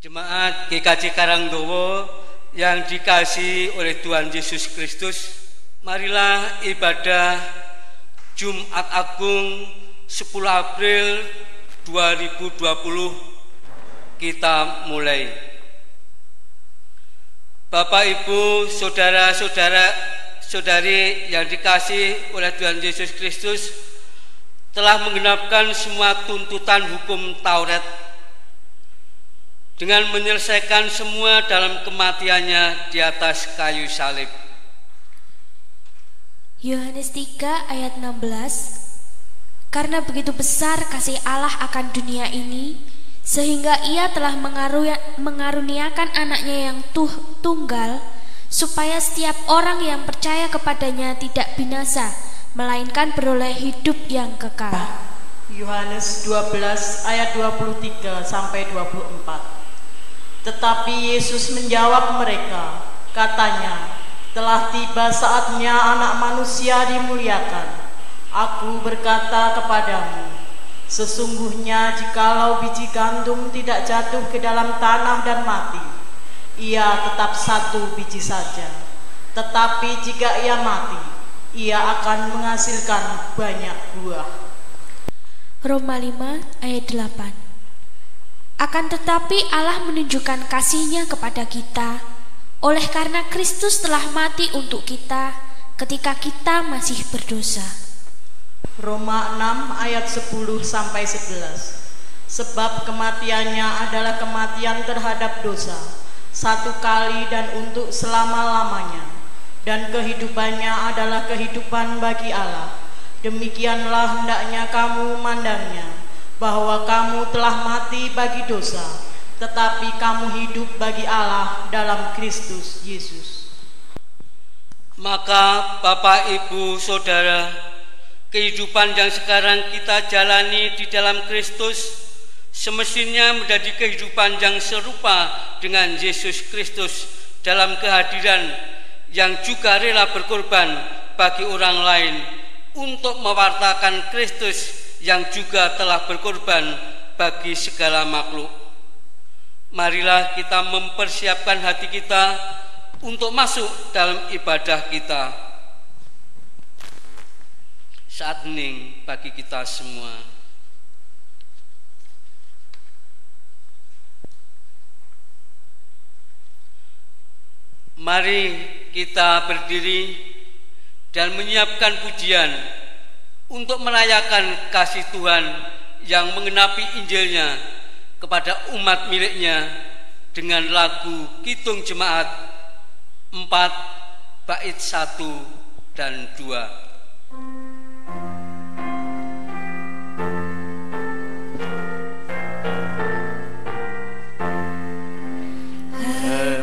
Jemaat GKJ Karangdowo yang dikasihi oleh Tuhan Yesus Kristus, marilah ibadah Jumat Agung 10 April 2020 kita mulai. Bapak, Ibu, saudara-saudari yang dikasihi oleh Tuhan Yesus Kristus, telah menggenapkan semua tuntutan hukum Taurat dengan menyelesaikan semua dalam kematiannya di atas kayu salib. Yohanes 3 ayat 16. Karena begitu besar kasih Allah akan dunia ini, sehingga Ia telah mengaruniakan anaknya yang tunggal, supaya setiap orang yang percaya kepadanya tidak binasa, melainkan beroleh hidup yang kekal. Yohanes 12 ayat 23 sampai 24. Tetapi Yesus menjawab mereka, katanya, telah tiba saatnya Anak Manusia dimuliakan. Aku berkata kepadamu, sesungguhnya jikalau biji gandum tidak jatuh ke dalam tanah dan mati, ia tetap satu biji saja. Tetapi jika ia mati, ia akan menghasilkan banyak buah. Roma 5 ayat 8. Akan tetapi Allah menunjukkan kasih-Nya kepada kita, oleh karena Kristus telah mati untuk kita ketika kita masih berdosa. Roma 6 ayat 10 sampai 11. Sebab kematiannya adalah kematian terhadap dosa, satu kali dan untuk selama-lamanya, dan kehidupannya adalah kehidupan bagi Allah. Demikianlah hendaknya kamu memandangnya, bahwa kamu telah mati bagi dosa, tetapi kamu hidup bagi Allah dalam Kristus Yesus. Maka Bapak, Ibu, Saudara, kehidupan yang sekarang kita jalani di dalam Kristus semestinya menjadi kehidupan yang serupa dengan Yesus Kristus dalam kehadiran yang juga rela berkorban bagi orang lain untuk mewartakan Kristus yang juga telah berkorban bagi segala makhluk. Marilah kita mempersiapkan hati kita untuk masuk dalam ibadah kita. Saat hening bagi kita semua. Mari kita berdiri dan menyiapkan pujian untuk merayakan kasih Tuhan yang menggenapi Injilnya kepada umat miliknya dengan lagu Kidung Jemaat 4 bait 1 dan 2.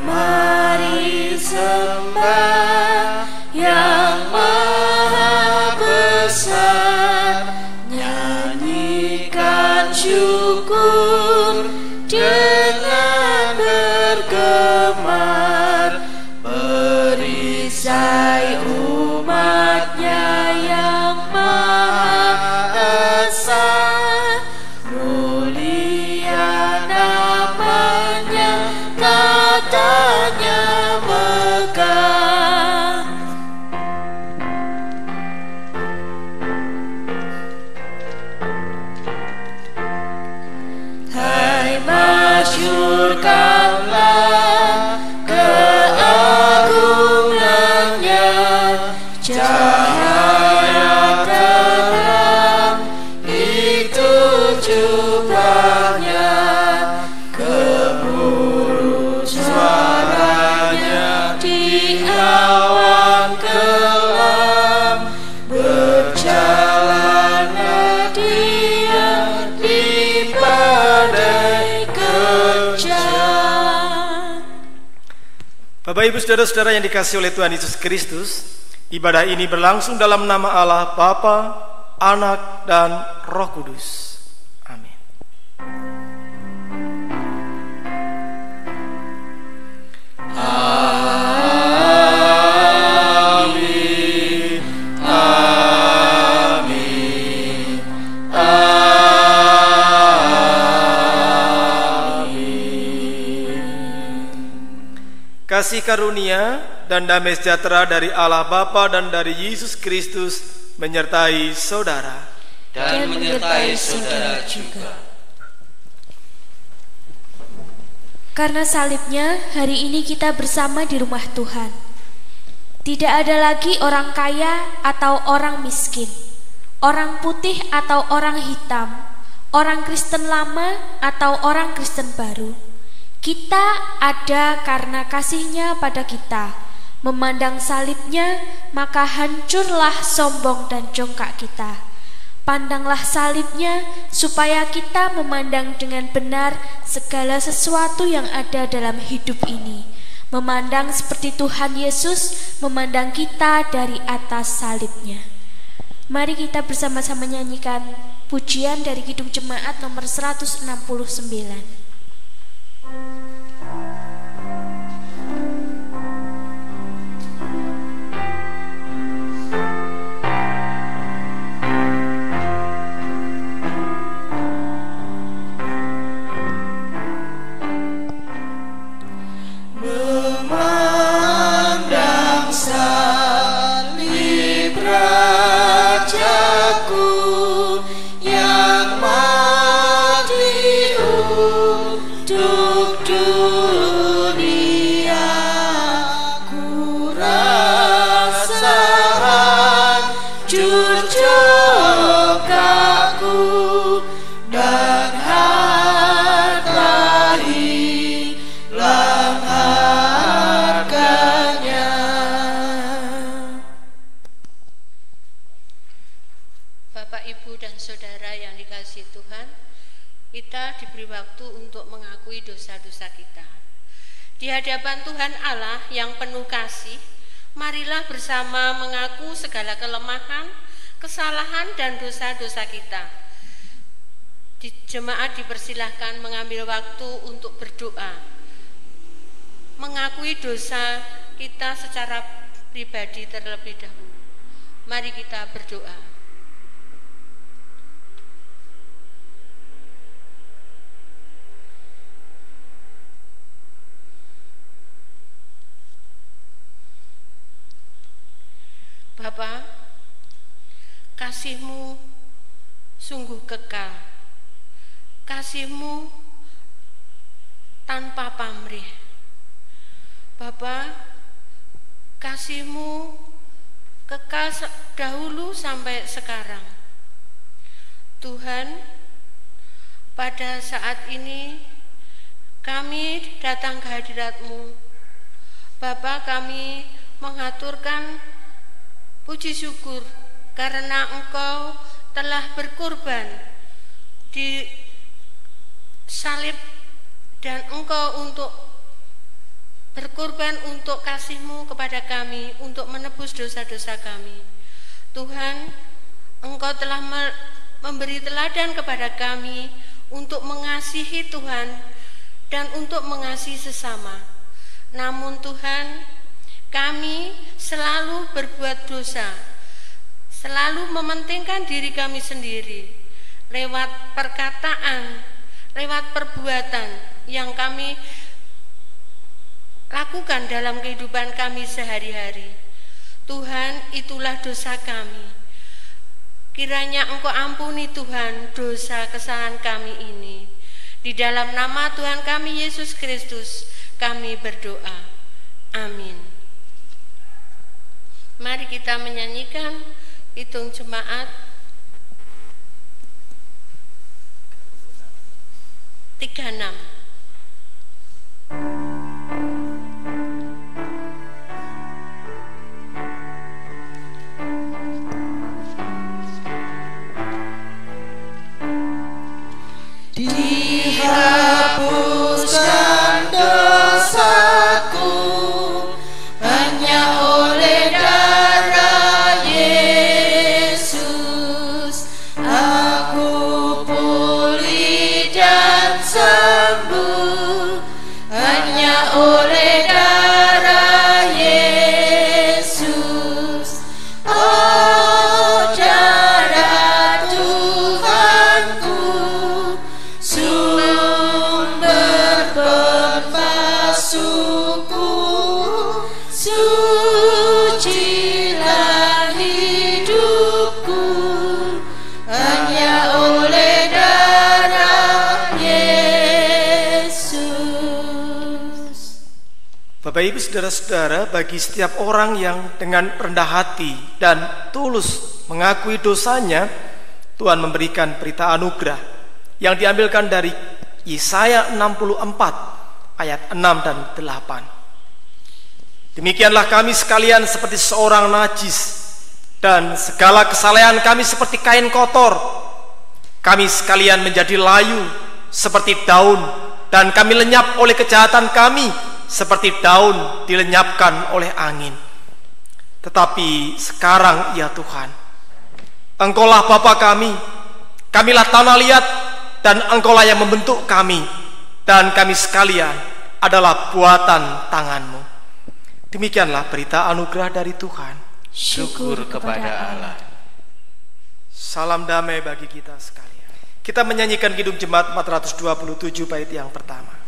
Mari sembah yang maha besar, nyanyikan syukur dengan bergemar, perisai umatnya yang maha esa, mulia namanya, katanya megah. Hai, masyurkanlah keagungannya, cahaya terang itu jubahnya, gemuruh suaranya di awan kelam, berjalanlah dia Bapak Ibu Saudara-saudara yang dikasihi oleh Tuhan Yesus Kristus, ibadah ini berlangsung dalam nama Allah Bapa, Anak, dan Roh Kudus. Amin. Amin. Amin. Kasih karunia dan damai sejahtera dari Allah Bapa dan dari Yesus Kristus menyertai saudara. Dan menyertai saudara juga. Karena salibnya, hari ini kita bersama di rumah Tuhan. Tidak ada lagi orang kaya atau orang miskin, orang putih atau orang hitam, orang Kristen lama atau orang Kristen baru. Kita ada karena kasih-Nya pada kita. Memandang salibnya, maka hancurlah sombong dan jongkak kita. Pandanglah salibnya, supaya kita memandang dengan benar segala sesuatu yang ada dalam hidup ini. Memandang seperti Tuhan Yesus memandang kita dari atas salibnya. Mari kita bersama-sama nyanyikan pujian dari Kidung Jemaat nomor 169. Memandang salib Rajaku yang mati untuk dunia, ku rasa hancur jongkakku dan harta hilang harganya. Bapak, Ibu, dan Saudara yang dikasihi Tuhan, kita diberi waktu untuk mengakui dosa-dosa kita. Di hadapan Tuhan Allah yang penuh kasih, marilah bersama mengaku segala kelemahan, kesalahan, dan dosa-dosa kita. Di jemaat dipersilahkan mengambil waktu untuk berdoa, mengakui dosa kita secara pribadi terlebih dahulu. Mari kita berdoa. Bapa, kasih-Mu sungguh kekal, kasih-Mu tanpa pamrih. Bapa, kasih-Mu kekal dahulu sampai sekarang. Tuhan, pada saat ini kami datang ke hadirat-Mu. Bapa, kami mengaturkan puji syukur karena Engkau telah berkorban di salib dan Engkau untuk berkorban untuk kasih-Mu kepada kami untuk menebus dosa-dosa kami. Tuhan, Engkau telah memberi teladan kepada kami untuk mengasihi Tuhan dan untuk mengasihi sesama. Namun Tuhan, kami selalu berbuat dosa, selalu mementingkan diri kami sendiri lewat perkataan, lewat perbuatan yang kami lakukan dalam kehidupan kami sehari-hari. Tuhan, itulah dosa kami. Kiranya Engkau ampuni Tuhan dosa kesalahan kami ini. Di dalam nama Tuhan kami Yesus Kristus kami berdoa. Amin. Mari kita menyanyikan Kidung Jemaat 36. Dihapuskan dosaku Bapak Ibu saudara-saudara, bagi setiap orang yang dengan rendah hati dan tulus mengakui dosanya, Tuhan memberikan berita anugerah yang diambilkan dari Yesaya 64 ayat 6 dan 8. Demikianlah kami sekalian seperti seorang najis, dan segala kesalehan kami seperti kain kotor. Kami sekalian menjadi layu seperti daun, dan kami lenyap oleh kejahatan kami seperti daun dilenyapkan oleh angin. Tetapi sekarang ya Tuhan, Engkaulah Bapa kami, kamilah tanah liat, dan Engkaulah yang membentuk kami, dan kami sekalian adalah buatan tangan-Mu. Demikianlah berita anugerah dari Tuhan. Syukur kepada Allah. Salam damai bagi kita sekalian. Kita menyanyikan Kidung Jemaat 427 bait yang pertama.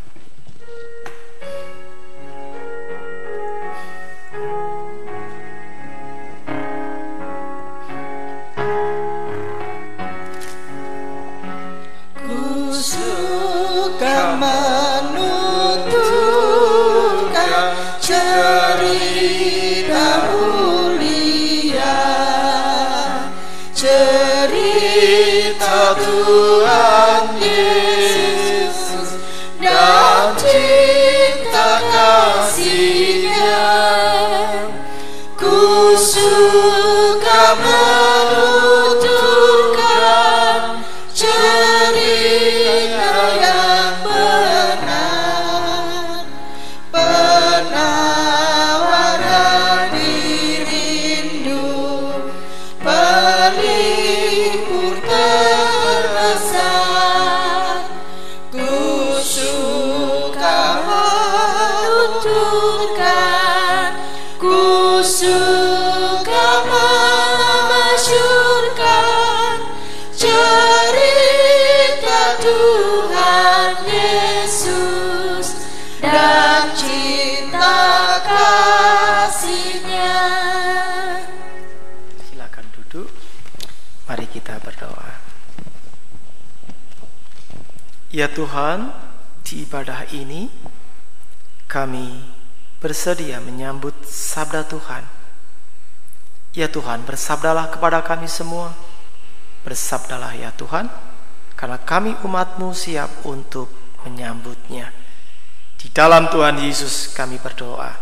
Suka menuturkan cerita mulia, cerita Tuhan Yesus dan cinta kasih-Nya. Ku suka menuturkan cerita yang benar, penawaran rindu, pelipur terbesar. Ku suka menuturkan, ku suka memasyurkan cerita Tuhan Yesus dan cinta kasih-Nya. Silakan duduk. Mari kita berdoa. Ya Tuhan, di ibadah ini kami bersedia menyambut sabda Tuhan. Ya Tuhan, bersabdalah kepada kami semua. Bersabdalah ya Tuhan, karena kami umat-Mu siap untuk menyambutnya. Di dalam Tuhan Yesus kami berdoa.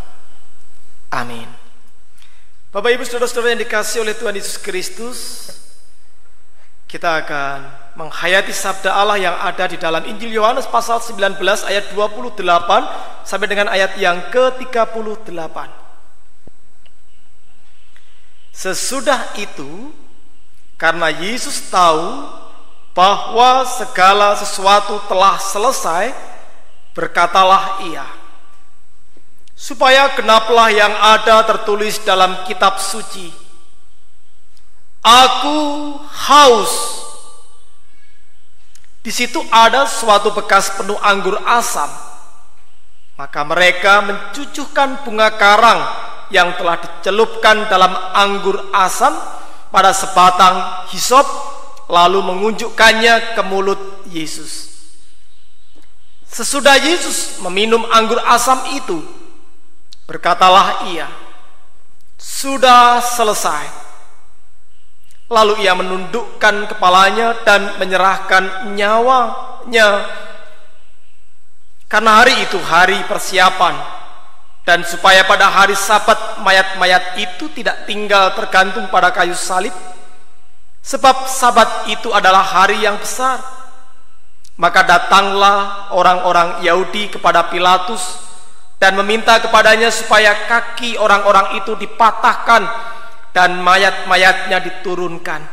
Amin. Bapak Ibu saudara-saudara yang dikasihi oleh Tuhan Yesus Kristus, kita akan menghayati sabda Allah yang ada di dalam Injil Yohanes pasal 19 ayat 28 sampai dengan ayat yang ke-38. Sesudah itu, karena Yesus tahu bahwa segala sesuatu telah selesai, berkatalah Ia, supaya genaplah yang ada tertulis dalam kitab suci, Aku haus. Di situ ada suatu bekas penuh anggur asam. Maka mereka mencucukkan bunga karang yang telah dicelupkan dalam anggur asam pada sebatang hisop, lalu mengunjukkannya ke mulut Yesus. Sesudah Yesus meminum anggur asam itu, berkatalah Ia, sudah selesai. Lalu Ia menundukkan kepalanya dan menyerahkan nyawanya. Karena hari itu hari persiapan, dan supaya pada hari Sabat mayat-mayat itu tidak tinggal tergantung pada kayu salib, sebab Sabat itu adalah hari yang besar. Maka datanglah orang-orang Yahudi kepada Pilatus dan meminta kepadanya supaya kaki orang-orang itu dipatahkan dan mayat-mayatnya diturunkan.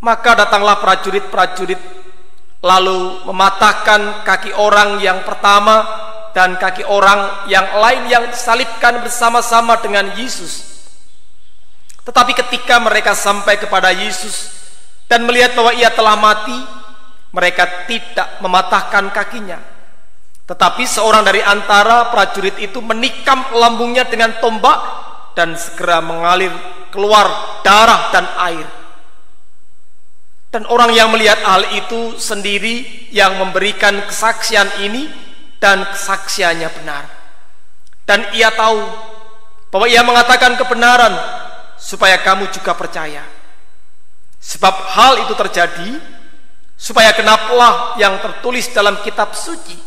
Maka datanglah prajurit-prajurit lalu mematahkan kaki orang yang pertama dan kaki orang yang lain yang disalibkan bersama-sama dengan Yesus. Tetapi ketika mereka sampai kepada Yesus dan melihat bahwa Ia telah mati, mereka tidak mematahkan kakinya. Tetapi seorang dari antara prajurit itu menikam lambungnya dengan tombak, dan segera mengalir keluar darah dan air. Dan orang yang melihat hal itu sendiri yang memberikan kesaksian ini, dan kesaksiannya benar. dan ia tahu bahwa ia mengatakan kebenaran supaya kamu juga percaya. Sebab hal itu terjadi supaya genaplah yang tertulis dalam kitab suci.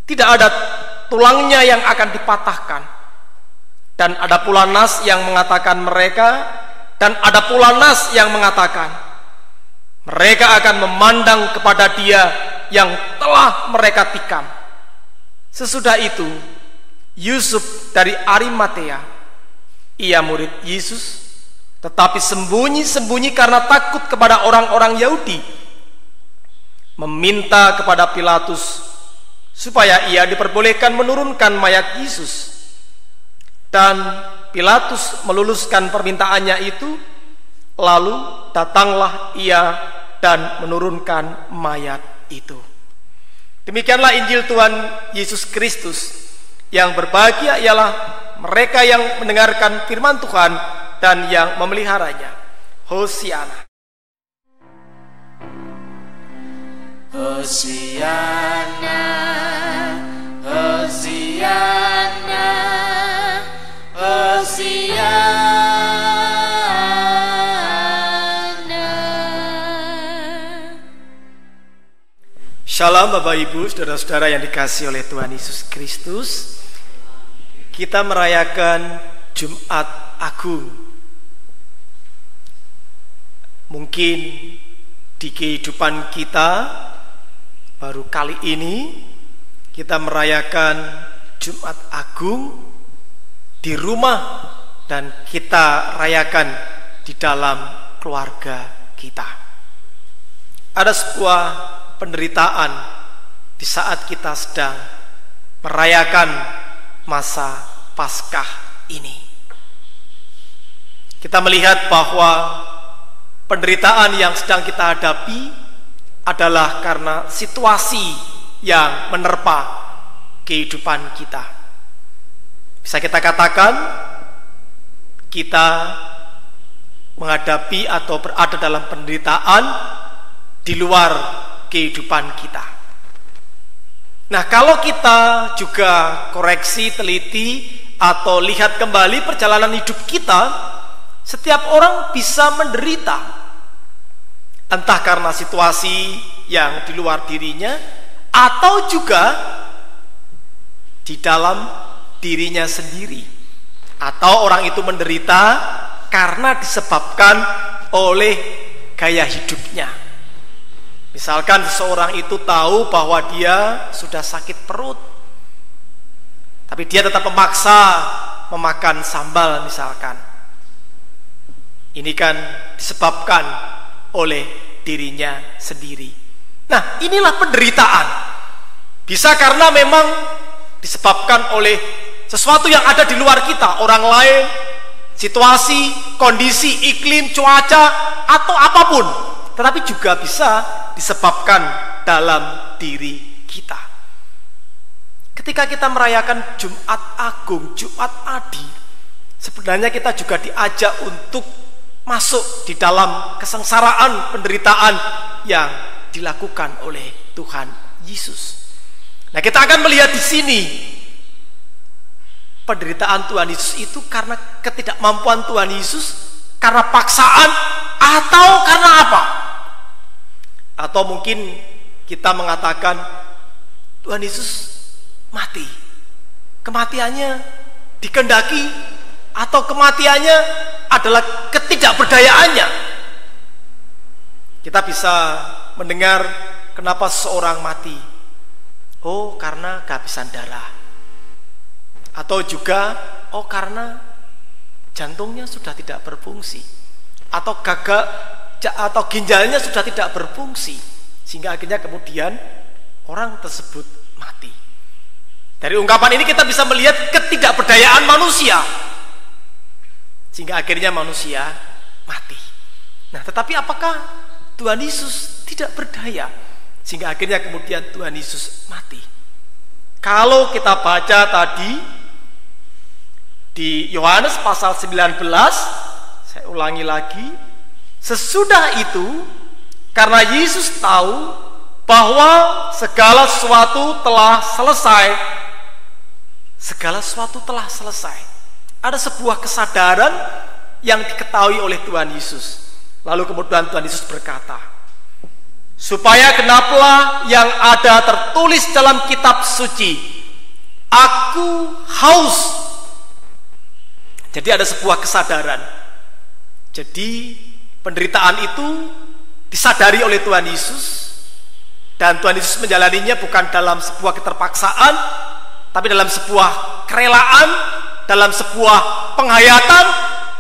Tidak ada tulangnya yang akan dipatahkan. Dan ada pula nas yang mengatakan mereka akan memandang kepada Dia yang telah mereka tikam. Sesudah itu Yusuf dari Arimatea, ia murid Yesus, tetapi sembunyi-sembunyi karena takut kepada orang-orang Yahudi, meminta kepada Pilatus supaya ia diperbolehkan menurunkan mayat Yesus. Dan Pilatus meluluskan permintaannya itu, lalu datanglah ia dan menurunkan mayat itu. Demikianlah Injil Tuhan Yesus Kristus. Yang berbahagia ialah mereka yang mendengarkan firman Tuhan dan yang memeliharanya. Hosiana. Hosiana, Hosiana, Hosiana. Shalom Bapak Ibu, saudara-saudara yang dikasihi oleh Tuhan Yesus Kristus. Kita merayakan Jumat Agung. Mungkin di kehidupan kita baru kali ini kita merayakan Jumat Agung di rumah dan kita rayakan di dalam keluarga kita. Ada sebuah penderitaan di saat kita sedang merayakan masa Paskah ini. Kita melihat bahwa penderitaan yang sedang kita hadapi adalah karena situasi yang menerpa kehidupan kita. Bisa kita katakan kita menghadapi atau berada dalam penderitaan di luar kehidupan kita. Nah, kalau kita juga koreksi, teliti, atau lihat kembali perjalanan hidup kita, setiap orang bisa menderita. Entah karena situasi yang di luar dirinya, atau juga di dalam dirinya sendiri. Atau orang itu menderita karena disebabkan oleh gaya hidupnya. Misalkan seseorang itu tahu bahwa dia sudah sakit perut, tapi dia tetap memaksa memakan sambal misalkan. Ini kan disebabkan oleh dirinya sendiri. Nah, inilah penderitaan. Bisa karena memang disebabkan oleh sesuatu yang ada di luar kita, orang lain, situasi, kondisi, iklim, cuaca, atau apapun. Tetapi juga bisa disebabkan dalam diri kita. Ketika kita merayakan Jumat Agung, Jumat Adi, sebenarnya kita juga diajak untuk masuk di dalam kesengsaraan, penderitaan yang dilakukan oleh Tuhan Yesus. Nah, kita akan melihat di sini penderitaan Tuhan Yesus itu karena ketidakmampuan Tuhan Yesus, karena paksaan, atau karena apa? Atau mungkin kita mengatakan Tuhan Yesus mati, kematiannya dikehendaki, atau kematiannya adalah ketidakberdayaannya. Kita bisa mendengar kenapa seseorang mati. Oh, karena kehabisan darah. Atau juga karena jantungnya sudah tidak berfungsi, atau gagal, atau ginjalnya sudah tidak berfungsi, sehingga akhirnya kemudian orang tersebut mati. Dari ungkapan ini kita bisa melihat ketidakberdayaan manusia, sehingga akhirnya manusia mati. Nah, tetapi apakah Tuhan Yesus tidak berdaya sehingga akhirnya kemudian Tuhan Yesus mati? Kalau kita baca tadi di Yohanes pasal 19, saya ulangi lagi, sesudah itu karena Yesus tahu bahwa segala sesuatu telah selesai, segala sesuatu telah selesai. Ada sebuah kesadaran yang diketahui oleh Tuhan Yesus. Lalu kemudian Tuhan Yesus berkata, supaya genaplah yang ada tertulis dalam kitab suci, aku haus. Jadi ada sebuah kesadaran. Jadi penderitaan itu disadari oleh Tuhan Yesus, dan Tuhan Yesus menjalaninya bukan dalam sebuah keterpaksaan, tapi dalam sebuah kerelaan, dalam sebuah penghayatan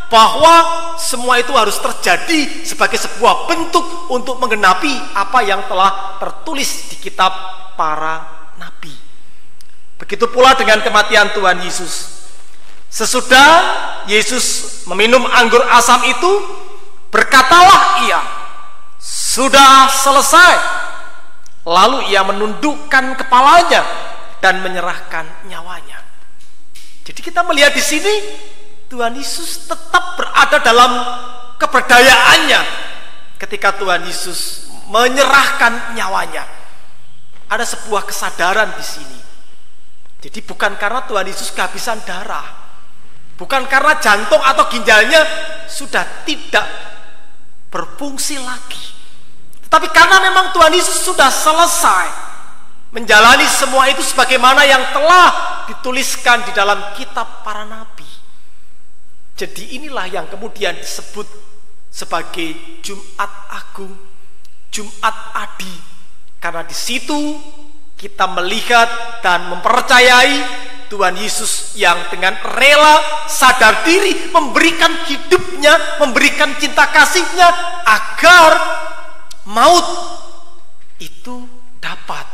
bahwa semua itu harus terjadi sebagai sebuah bentuk untuk menggenapi apa yang telah tertulis di kitab para nabi. Begitu pula dengan kematian Tuhan Yesus. Sesudah Yesus meminum anggur asam itu, berkatalah ia, sudah selesai. Lalu ia menundukkan kepalanya dan menyerahkan nyawanya. Jadi kita melihat di sini Tuhan Yesus tetap berada dalam keberdayaannya ketika Tuhan Yesus menyerahkan nyawanya. Ada sebuah kesadaran di sini. Jadi bukan karena Tuhan Yesus kehabisan darah, bukan karena jantung atau ginjalnya sudah tidak berfungsi lagi, tetapi karena memang Tuhan Yesus sudah selesai menjalani semua itu sebagaimana yang telah dituliskan di dalam kitab para nabi. Jadi inilah yang kemudian disebut sebagai Jumat Agung, Jumat Adi, karena di situ kita melihat dan mempercayai Tuhan Yesus yang dengan rela sadar diri memberikan hidupnya, memberikan cinta kasihnya agar maut itu dapat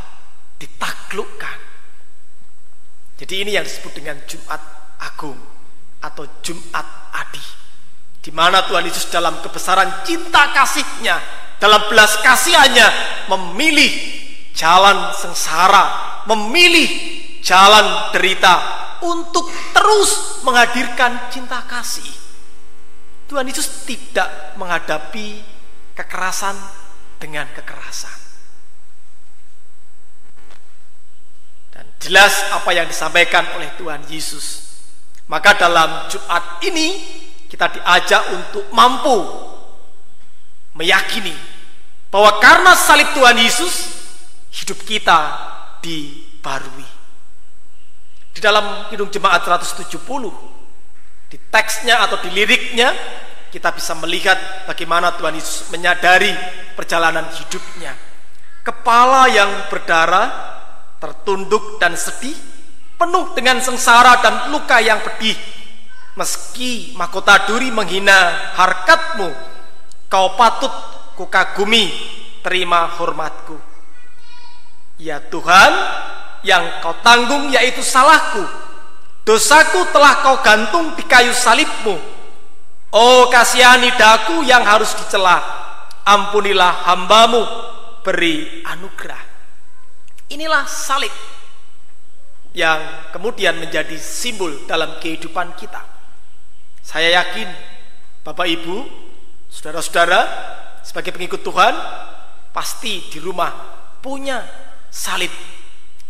ditaklukkan. Jadi ini yang disebut dengan Jumat Agung atau Jumat Adi, di mana Tuhan Yesus dalam kebesaran cinta kasihnya, dalam belas kasihannya memilih jalan sengsara, memilih jalan derita untuk terus menghadirkan cinta kasih. Tuhan Yesus tidak menghadapi kekerasan dengan kekerasan. Dan jelas apa yang disampaikan oleh Tuhan Yesus. Maka dalam Jumat ini kita diajak untuk mampu meyakini bahwa karena salib Tuhan Yesus, hidup kita dibarui. Di dalam Kidung Jemaat 170, di teksnya atau di liriknya, kita bisa melihat bagaimana Tuhan Yesus menyadari perjalanan hidupnya. Kepala yang berdarah, tertunduk dan sedih, penuh dengan sengsara dan luka yang pedih. Meski mahkota duri menghina harkatmu, kau patut kukagumi, terima hormatku. Ya Tuhan, yang kau tanggung yaitu salahku, dosaku telah kau gantung di kayu salibmu. Oh kasihani daku yang harus dicela, ampunilah hambamu, beri anugerah. Inilah salib yang kemudian menjadi simbol dalam kehidupan kita. Saya yakin Bapak Ibu, saudara-saudara, sebagai pengikut Tuhan, pasti di rumah punya salib.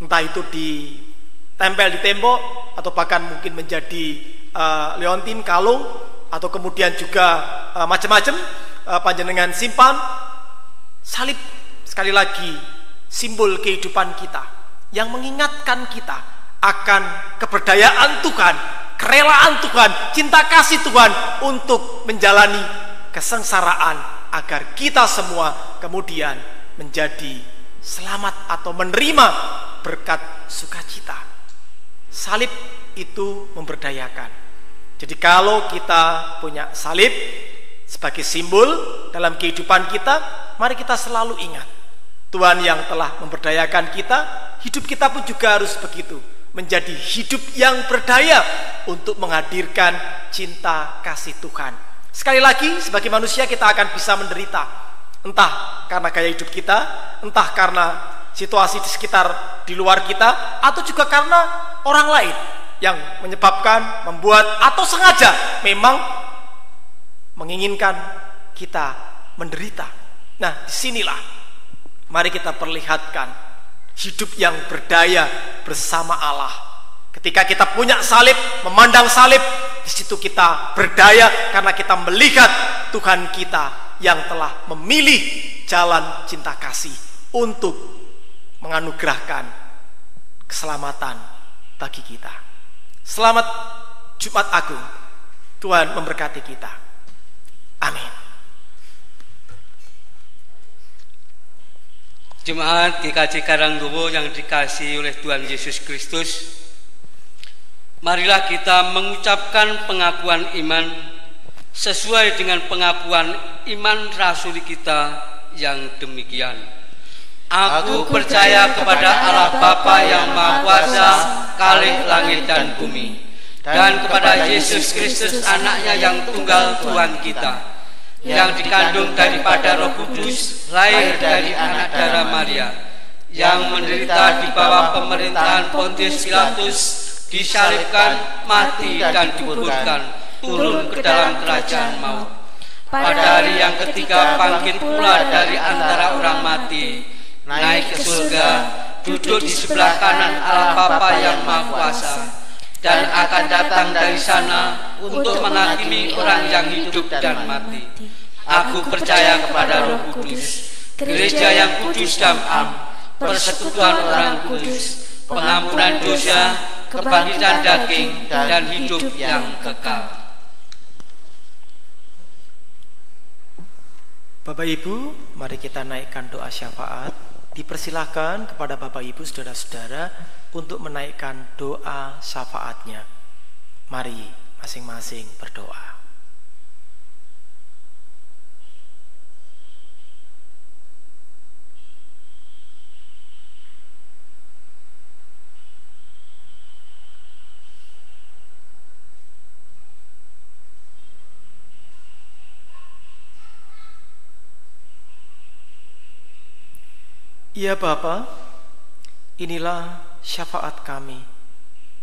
Entah itu ditempel di tembok, atau bahkan mungkin menjadi leontin, kalung, atau kemudian juga macam-macam panjenengan simpan. Salib sekali lagi simbol kehidupan kita yang mengingatkan kita akan keberdayaan Tuhan, kerelaan Tuhan, cinta kasih Tuhan untuk menjalani kesengsaraan agar kita semua kemudian menjadi selamat atau menerima berkat sukacita. Salib itu memberdayakan. Jadi kalau kita punya salib sebagai simbol dalam kehidupan kita, mari kita selalu ingat Tuhan yang telah memberdayakan kita. Hidup kita pun juga harus begitu, menjadi hidup yang berdaya untuk menghadirkan cinta kasih Tuhan. Sekali lagi, sebagai manusia kita akan bisa menderita, entah karena gaya hidup kita, entah karena situasi di sekitar di luar kita, atau juga karena orang lain yang menyebabkan, membuat, atau sengaja memang menginginkan kita menderita. Nah, disinilah mari kita perlihatkan hidup yang berdaya bersama Allah, Ketika kita punya salib, memandang salib, di situ kita berdaya karena kita melihat Tuhan kita yang telah memilih jalan cinta kasih untuk menganugerahkan keselamatan bagi kita. Selamat Jumat Agung. Tuhan memberkati kita. Amin. Jemaat GKJ Karanggowo yang dikasihi oleh Tuhan Yesus Kristus, marilah kita mengucapkan pengakuan iman sesuai dengan pengakuan iman rasuli kita yang demikian. Aku percaya kepada Allah Bapa yang Maha Kuasa, Kalih langit dan bumi, dan kepada Yesus Kristus anaknya yang tunggal Tuhan kita, yang dikandung daripada Roh Kudus, lahir dari anak darah Maria, yang menderita di bawah pemerintahan Pontius Pilatus, disalibkan, mati dan dikuburkan, turun ke dalam kerajaan maut. Pada hari yang ketiga bangkit pula dari antara orang mati, naik ke surga, duduk di sebelah kanan Allah Bapa yang Maha Kuasa, dan akan datang dari sana untuk menghakimi orang yang hidup dan mati. Aku percaya kepada Roh Kudus, gereja yang kudus dan am, persekutuan orang kudus, pengampunan dosa, kebangkitan daging, dan hidup yang kekal. Bapak Ibu, mari kita naikkan doa syafaat. Dipersilahkan kepada Bapak Ibu, saudara-saudara untuk menaikkan doa syafaatnya. Mari masing-masing berdoa. Ya Bapa, inilah syafaat kami,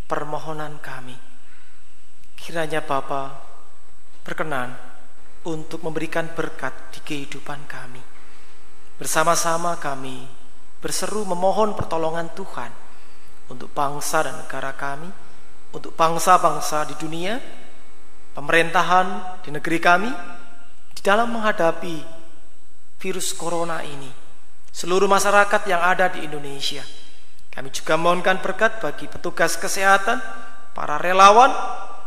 permohonan kami. Kiranya Bapa berkenan untuk memberikan berkat di kehidupan kami. Bersama-sama kami berseru memohon pertolongan Tuhan untuk bangsa dan negara kami, untuk bangsa-bangsa di dunia, pemerintahan di negeri kami, di dalam menghadapi virus corona ini. Seluruh masyarakat yang ada di Indonesia. Kami juga mohonkan berkat bagi petugas kesehatan, para relawan,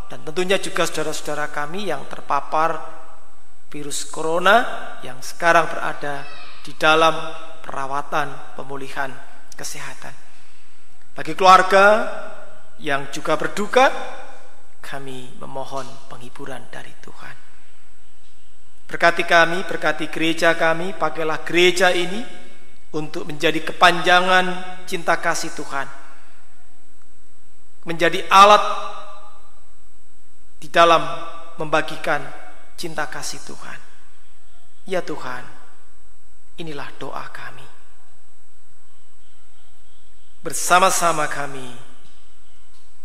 dan tentunya juga saudara-saudara kami yang terpapar virus corona yang sekarang berada di dalam perawatan pemulihan kesehatan. Bagi keluarga yang juga berduka, kami memohon penghiburan dari Tuhan. Berkati kami, berkati gereja kami, pakailah gereja ini untuk menjadi kepanjangan cinta kasih Tuhan, menjadi alat di dalam membagikan cinta kasih Tuhan. Ya Tuhan, inilah doa kami. Bersama-sama kami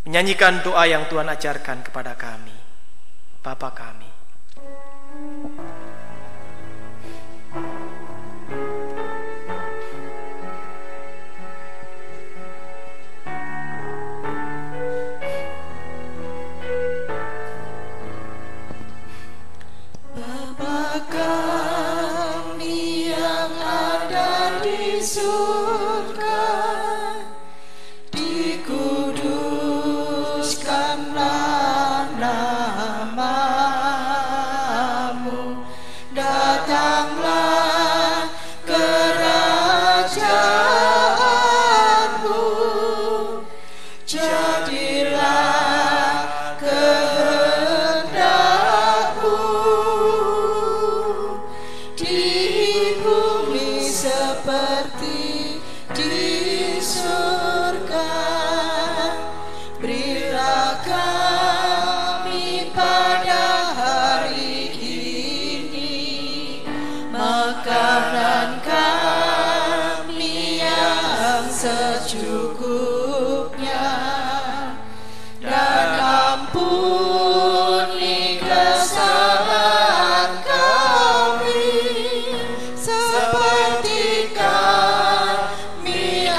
menyanyikan doa yang Tuhan ajarkan kepada kami. Bapa kami. Surga, dikuduskanlah namamu, datanglah kerajaanmu, jadilah kehendakmu di bumi seperti di surga. Berilah kami pada hari ini makanan kami yang secukupnya, dan ampuni kesalahan kami seperti kami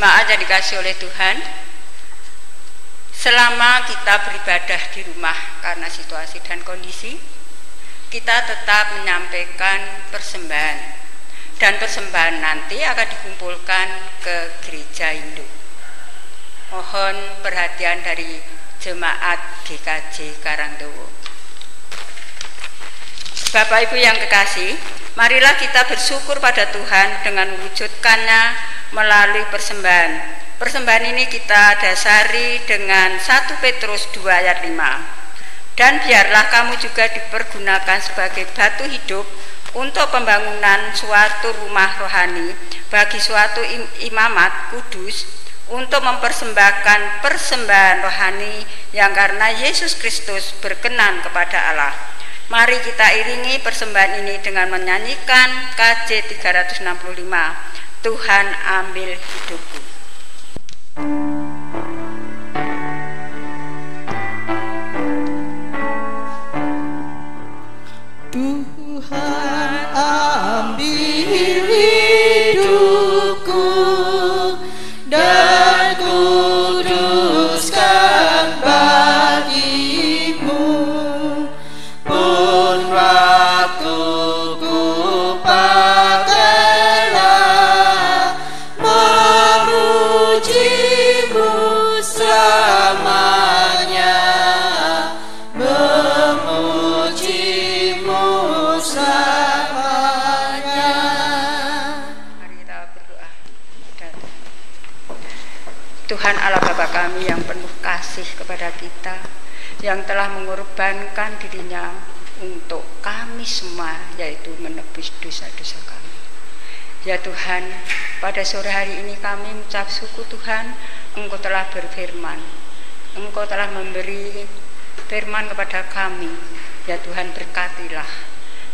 Jemaat yang dikasihi oleh Tuhan, selama kita beribadah di rumah karena situasi dan kondisi, kita tetap menyampaikan persembahan, dan persembahan nanti akan dikumpulkan ke gereja induk. Mohon perhatian dari jemaat GKJ Karangdowo. Bapak Ibu yang kekasih, marilah kita bersyukur pada Tuhan dengan mewujudkannya melalui persembahan. Persembahan ini kita dasari dengan 1 Petrus 2 ayat 5. Dan biarlah kamu juga dipergunakan sebagai batu hidup untuk pembangunan suatu rumah rohani bagi suatu imamat kudus, untuk mempersembahkan persembahan rohani yang karena Yesus Kristus berkenan kepada Allah. Mari kita iringi persembahan ini dengan menyanyikan KJ 365, Tuhan ambil hidupku. Tuhan ambil hidupku dan kuduskan bagimu, pun waktuku pakailah memujimu selamanya, memujimu selamanya. Mari kita berdoa. Tuhan Allah Bapa kami yang penuh kasih kepada kita, yang telah mengorbankan dirinya untuk kami semua, yaitu menebus dosa-dosa kami. Ya Tuhan, pada sore hari ini kami mengucap syukur Tuhan, Engkau telah berfirman, Engkau telah memberi firman kepada kami. Ya Tuhan, berkatilah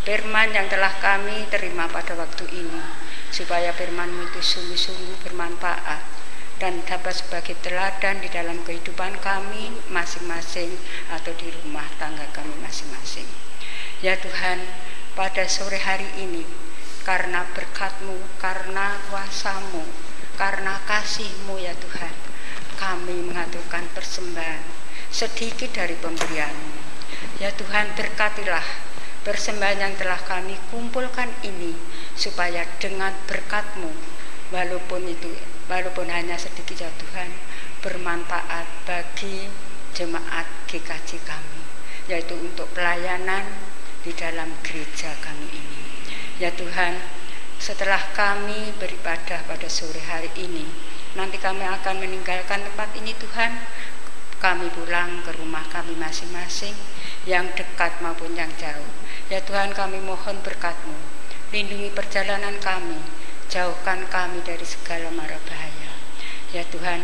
firman yang telah kami terima pada waktu ini, supaya firman-Mu itu sungguh-sungguh bermanfaat dan dapat sebagai teladan di dalam kehidupan kami masing-masing atau di rumah tangga kami masing-masing. Ya Tuhan, pada sore hari ini, karena berkat-Mu, karena kuasa-Mu, karena kasih-Mu ya Tuhan, kami mengaturkan persembahan sedikit dari pemberian-Mu. Ya Tuhan, berkatilah persembahan yang telah kami kumpulkan ini, supaya dengan berkat-Mu, walaupun hanya sedikit ya Tuhan, bermanfaat bagi jemaat GKJ kami, yaitu untuk pelayanan di dalam gereja kami ini. Ya Tuhan, setelah kami beribadah pada sore hari ini, nanti kami akan meninggalkan tempat ini Tuhan, kami pulang ke rumah kami masing-masing, yang dekat maupun yang jauh. Ya Tuhan, kami mohon berkat-Mu, lindungi perjalanan kami, jauhkan kami dari segala mara bahaya. Ya Tuhan,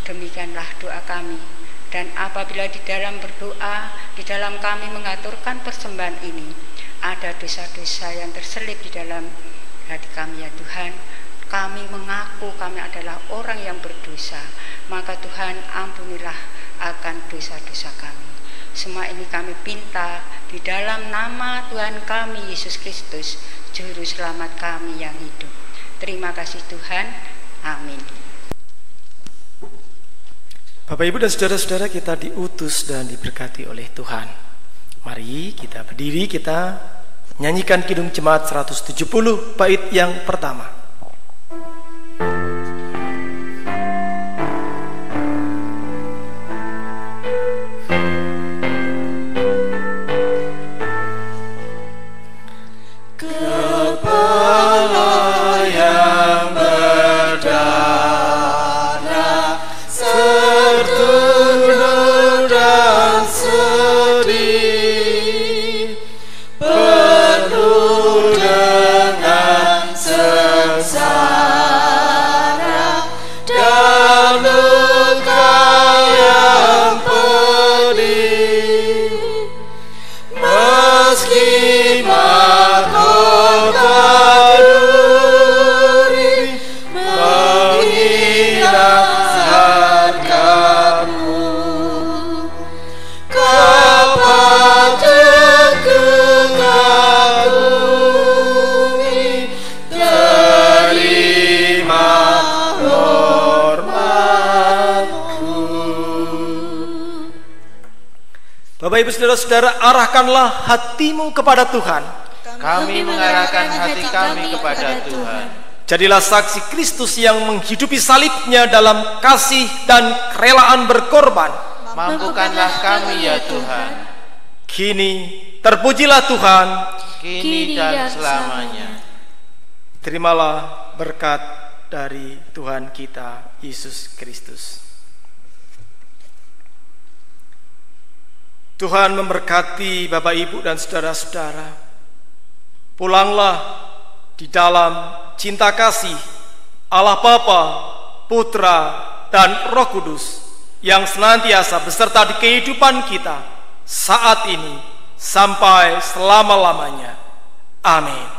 demikianlah doa kami. Dan apabila di dalam berdoa, di dalam kami mengaturkan persembahan ini, ada dosa-dosa yang terselip di dalam hati kami ya Tuhan, kami mengaku kami adalah orang yang berdosa, maka Tuhan ampunilah akan dosa-dosa kami. Semua ini kami pinta di dalam nama Tuhan kami Yesus Kristus, Juru Selamat kami yang hidup. Terima kasih Tuhan, amin. Bapak Ibu dan saudara-saudara, kita diutus dan diberkati oleh Tuhan. Mari kita berdiri, kita nyanyikan Kidung Jemaat 170 bait yang pertama. Penuh dengan Bapak Ibu Saudara-saudara, arahkanlah hatimu kepada Tuhan. Kami mengarahkan hati kami kepada Tuhan. Jadilah saksi Kristus yang menghidupi salibnya dalam kasih dan kerelaan berkorban. Mampukanlah kami ya Tuhan. Kini terpujilah Tuhan, Kini dan selamanya. terimalah berkat dari Tuhan kita Yesus Kristus. Tuhan memberkati Bapak Ibu dan saudara-saudara. Pulanglah di dalam cinta kasih Allah Bapa, Putra, dan Roh Kudus yang senantiasa beserta di kehidupan kita saat ini sampai selama-lamanya. Amin.